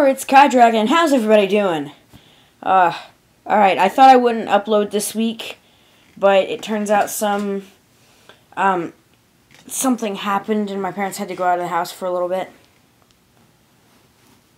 it's KaiDragon. How's everybody doing? Alright, I thought I wouldn't upload this week, but it turns out something happened and my parents had to go out of the house for a little bit.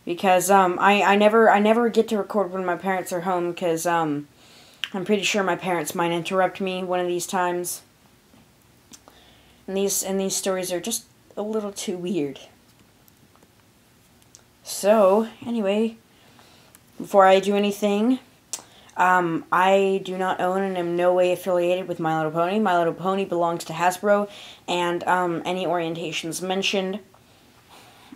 Because, I never get to record when my parents are home, because, I'm pretty sure my parents might interrupt me one of these times. And these stories are just a little too weird. So, anyway, before I do anything, I do not own and am no way affiliated with My Little Pony. My Little Pony belongs to Hasbro, and any orientations mentioned,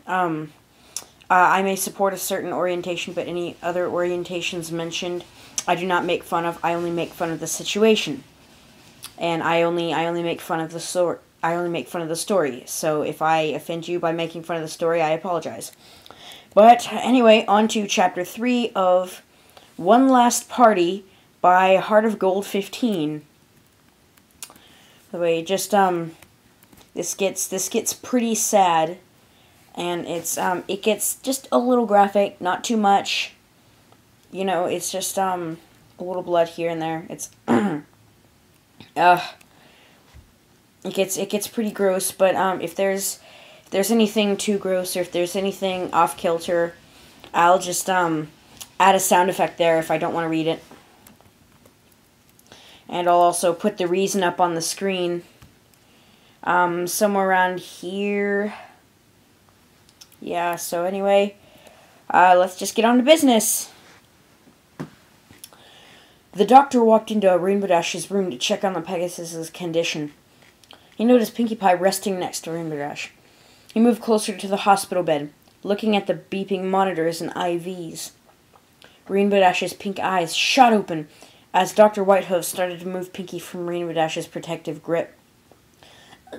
I may support a certain orientation, but any other orientations mentioned, I do not make fun of. I only make fun of the situation, and I only make fun of the story. So if I offend you by making fun of the story, I apologize. But anyway, on to Chapter 3 of One Last Party by Heart of Gold 15. By the way, just this gets pretty sad, and it gets just a little graphic, not too much. You know, it's just a little blood here and there. It's it gets pretty gross, but if there's anything too gross, or if there's anything off kilter, I'll just add a sound effect there if I don't want to read it. And I'll also put the reason up on the screen somewhere around here. Yeah, so anyway, let's just get on to business. The doctor walked into Rainbow Dash's room to check on the Pegasus's condition. He noticed Pinkie Pie resting next to Rainbow Dash. He moved closer to the hospital bed, looking at the beeping monitors and IVs. Rainbow Dash's pink eyes shot open as Dr. Whitehose started to move Pinkie from Rainbow Dash's protective grip.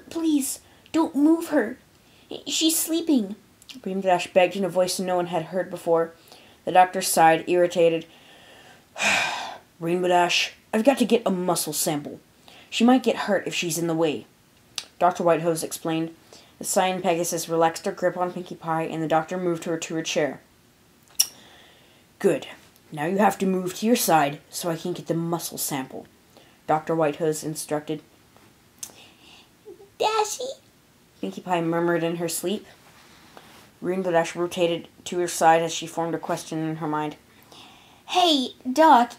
Please, don't move her. She's sleeping. Rainbow Dash begged in a voice no one had heard before. The doctor sighed, irritated. Rainbow Dash, I've got to get a muscle sample. She might get hurt if she's in the way. Dr. Whitehose explained. The Cyan Pegasus relaxed her grip on Pinkie Pie, and the doctor moved her to her chair. Good. Now you have to move to your side so I can get the muscle sample, Dr. Whitehose instructed. Dashy, Pinkie Pie murmured in her sleep. Rainbow Dash rotated to her side as she formed a question in her mind. Hey, Doc,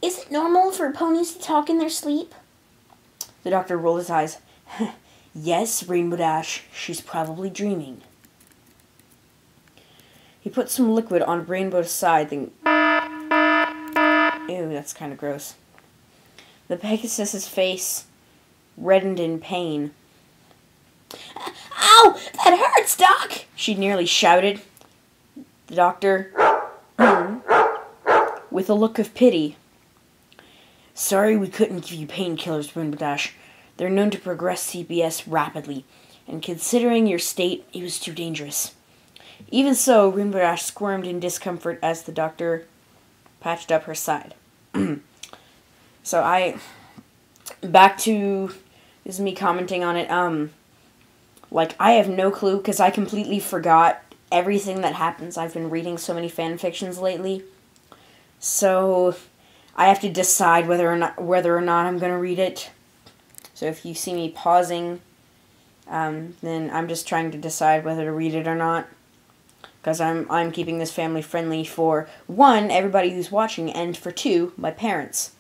is it normal for ponies to talk in their sleep? The doctor rolled his eyes. Yes, Rainbow Dash, she's probably dreaming. He put some liquid on Rainbow's side, then... Ew, that's kind of gross. The Pegasus's face reddened in pain. Ow! That hurts, Doc! She nearly shouted. The doctor, with a look of pity. Sorry we couldn't give you painkillers, Rainbow Dash. They're known to progress CPS rapidly, and considering your state, it was too dangerous. Even so, Rainbow Dash squirmed in discomfort as the doctor patched up her side. So back to, this is me commenting on it, like, I have no clue, because I completely forgot everything that happens. I've been reading so many fan fictions lately, so I have to decide whether or not I'm going to read it. So if you see me pausing, then I'm just trying to decide whether to read it or not. Because I'm keeping this family friendly for, 1, everybody who's watching, and for 2, my parents.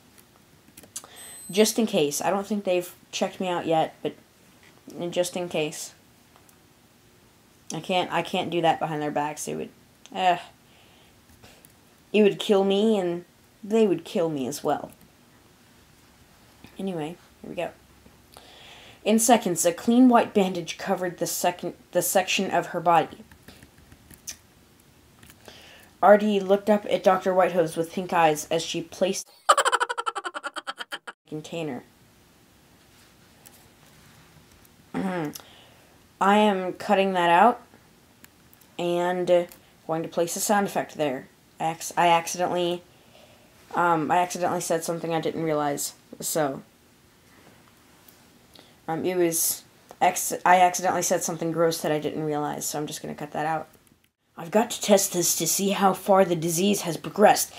Just in case. I don't think they've checked me out yet, but just in case. I can't do that behind their backs. It would kill me, and they would kill me as well. Anyway, here we go. In seconds, a clean white bandage covered the section of her body. RD looked up at Dr. Whitehose with pink eyes as she placed the container. I am cutting that out and going to place a sound effect there. I accidentally said something I didn't realize, so I accidentally said something gross that I didn't realize, so I'm just going to cut that out. I've got to test this to see how far the disease has progressed.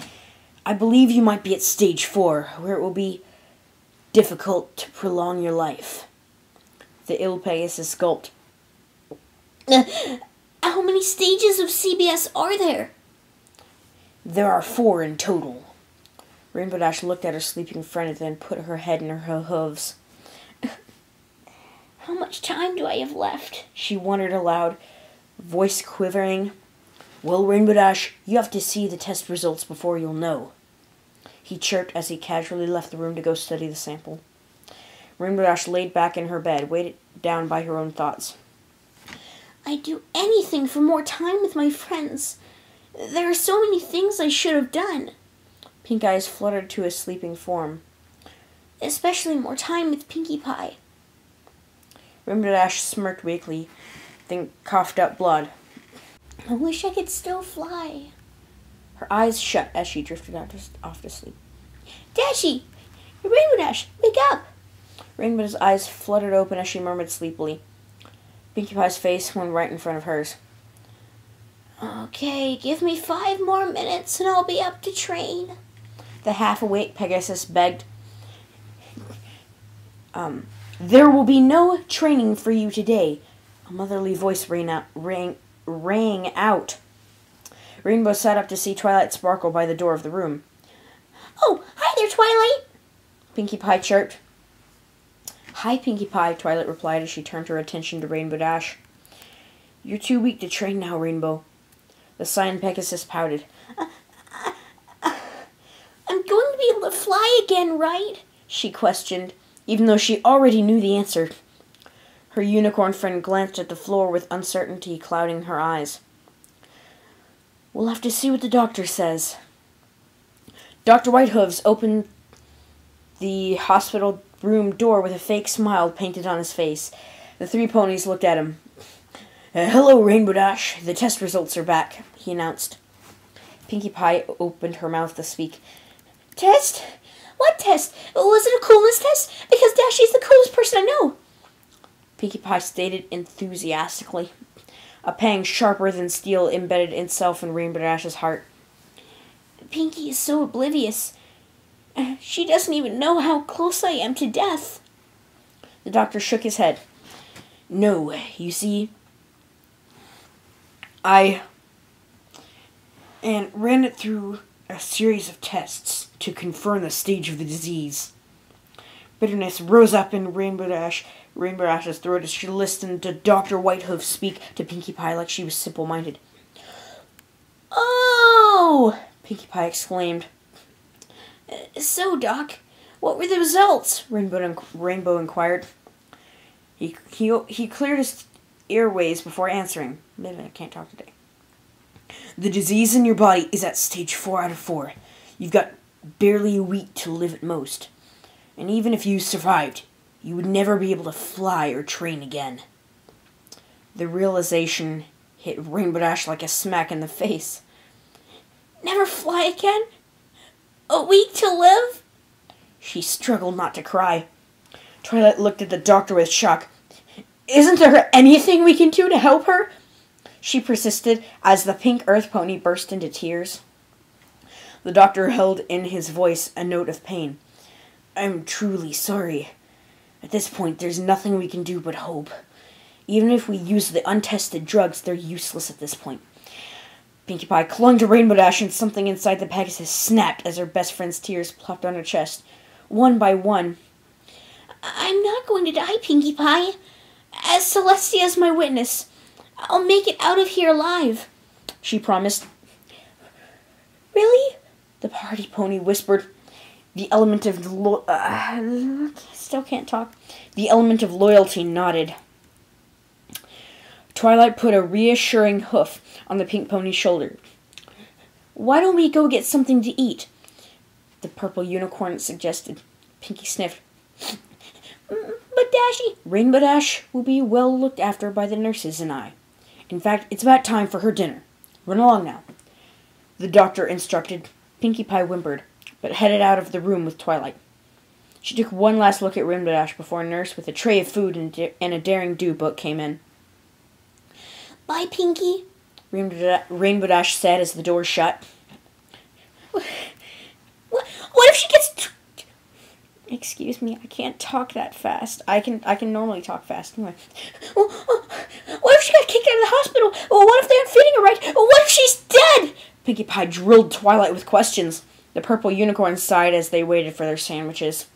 I believe you might be at stage 4, where it will be difficult to prolong your life. The ill Pegasus gulped. How many stages of CBS are there? There are 4 in total. Rainbow Dash looked at her sleeping friend and then put her head in her hooves. How much time do I have left? She wondered aloud, voice quivering. Well, Rainbow Dash, you have to see the test results before you'll know. He chirped as he casually left the room to go study the sample. Rainbow Dash laid back in her bed, weighted down by her own thoughts. I'd do anything for more time with my friends. There are so many things I should have done. Pink Eyes fluttered to his sleeping form. Especially more time with Pinkie Pie. Rainbow Dash smirked weakly, then coughed up blood. I wish I could still fly. Her eyes shut as she drifted off to sleep. Dashy! Rainbow Dash, wake up! Rainbow's eyes fluttered open as she murmured sleepily. Pinkie Pie's face went right in front of hers. Okay, give me 5 more minutes and I'll be up to train. The half-awake Pegasus begged. There will be no training for you today. A motherly voice rang out. Rainbow sat up to see Twilight sparkle by the door of the room. Oh, hi there, Twilight! Pinkie Pie chirped. Hi, Pinkie Pie, Twilight replied as she turned her attention to Rainbow Dash. You're too weak to train now, Rainbow. The Cyan Pegasus pouted. I'm going to be able to fly again, right? She questioned, even though she already knew the answer. Her unicorn friend glanced at the floor with uncertainty clouding her eyes. We'll have to see what the doctor says. Dr. Whitehooves opened the hospital room door with a fake smile painted on his face. The 3 ponies looked at him. Hello, Rainbow Dash. The test results are back, he announced. Pinkie Pie opened her mouth to speak. Test? What test? Was it a coolness test? Because Dashy's the coolest person I know. Pinkie Pie stated enthusiastically. A pang sharper than steel embedded itself in Rainbow Dash's heart. Pinkie is so oblivious. She doesn't even know how close I am to death. The doctor shook his head. No, you see, I ran it through a series of tests to confirm the stage of the disease. Bitterness rose up in Rainbow Dash's throat as she listened to Dr. Whitehoof speak to Pinkie Pie like she was simple-minded. Oh! Pinkie Pie exclaimed. So, Doc, what were the results? Rainbow inquired. He cleared his airways before answering. Maybe I can't talk today. The disease in your body is at stage 4 out of 4. You've got barely a week to live at most. And even if you survived, you would never be able to fly or train again. The realization hit Rainbow Dash like a smack in the face. Never fly again? A week to live? She struggled not to cry. Twilight looked at the doctor with shock. Isn't there anything we can do to help her? She persisted as the pink earth pony burst into tears. The doctor held in his voice a note of pain. I'm truly sorry. At this point, there's nothing we can do but hope. Even if we use the untested drugs, they're useless at this point. Pinkie Pie clung to Rainbow Dash and something inside the Pegasus snapped as her best friend's tears plopped on her chest. One by one. I'm not going to die, Pinkie Pie. As Celestia's my witness, I'll make it out of here alive, she promised. Really? The party pony whispered. The element of still can't talk. The element of loyalty nodded. Twilight put a reassuring hoof on the pink pony's shoulder. Why don't we go get something to eat? The purple unicorn suggested. Pinkie sniffed. But Dashy... Rainbow Dash will be well looked after by the nurses and I. In fact, it's about time for her dinner. Run along now. The doctor instructed. Pinkie Pie whimpered, but headed out of the room with Twilight. She took one last look at Rainbow Dash before a nurse with a tray of food and a Daring Do book came in. Bye, Pinkie. Rainbow Dash said as the door shut. What if she gets... Excuse me, I can't talk that fast. I can normally talk fast anyway. What if she got kicked out of the hospital? What if they aren't feeding her right? What if she's dead? Pinkie Pie drilled Twilight with questions. The purple unicorn sighed as they waited for their sandwiches.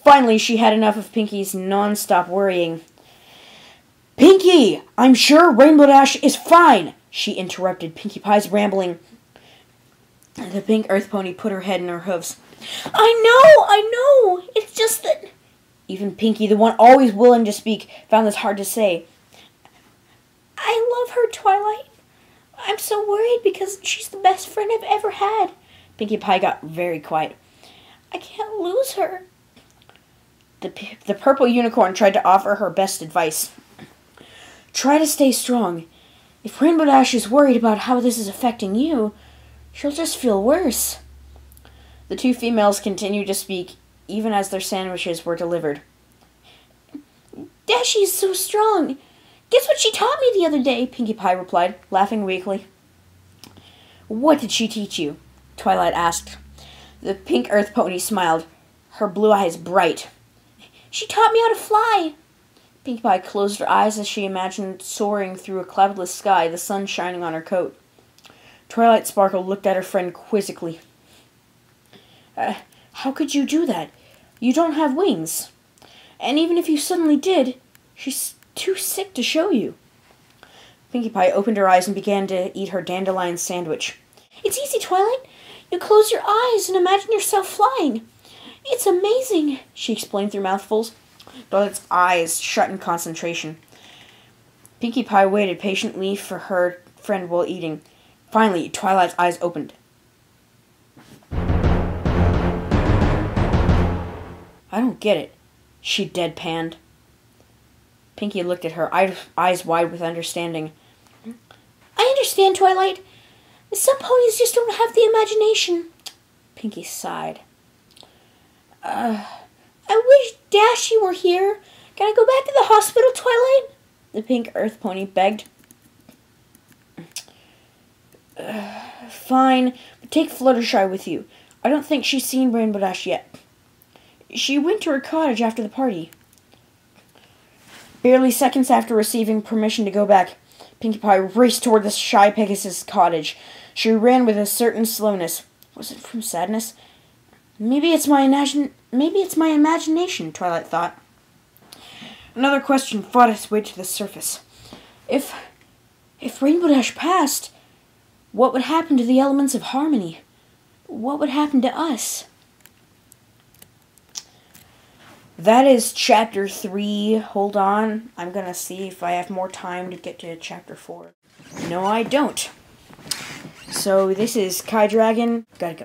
Finally, she had enough of Pinkie's non-stop worrying. Pinkie! I'm sure Rainbow Dash is fine! She interrupted Pinkie Pie's rambling. The pink earth pony put her head in her hooves. I know! It's just that... Even Pinkie, the one always willing to speak, found this hard to say. I love her, Twilight. I'm so worried because she's the best friend I've ever had. Pinkie Pie got very quiet. I can't lose her. The purple unicorn tried to offer her best advice. Try to stay strong. If Rainbow Dash is worried about how this is affecting you, she'll just feel worse. The two females continued to speak, even as their sandwiches were delivered. Dashie's so strong. Guess what she taught me the other day? Pinkie Pie replied, laughing weakly. What did she teach you? Twilight asked. The pink earth pony smiled, her blue eyes bright. She taught me how to fly. Pinkie Pie closed her eyes as she imagined soaring through a cloudless sky, the sun shining on her coat. Twilight Sparkle looked at her friend quizzically. How could you do that? You don't have wings. And even if you suddenly did, she's too sick to show you. Pinkie Pie opened her eyes and began to eat her dandelion sandwich. It's easy, Twilight. You close your eyes and imagine yourself flying. It's amazing, she explained through mouthfuls. Twilight's eyes shut in concentration. Pinkie Pie waited patiently for her friend while eating. Finally, Twilight's eyes opened. I don't get it, she deadpanned. Pinkie looked at her, eyes wide with understanding. I understand, Twilight. Some ponies just don't have the imagination. Pinkie sighed. I wish Dashie were here. Can I go back to the hospital, Twilight? The pink earth pony begged. Fine, but take Fluttershy with you. I don't think she's seen Rainbow Dash yet. She went to her cottage after the party. Barely seconds after receiving permission to go back, Pinkie Pie raced toward the shy Pegasus' cottage. She ran with a certain slowness. Was it from sadness? Maybe it's my imagination, Twilight thought. Another question fought its way to the surface. If Rainbow Dash passed, what would happen to the elements of harmony? What would happen to us? That is Chapter 3. Hold on. I'm going to see if I have more time to get to Chapter 4. No, I don't. So, this is KaiDragon. Gotta go.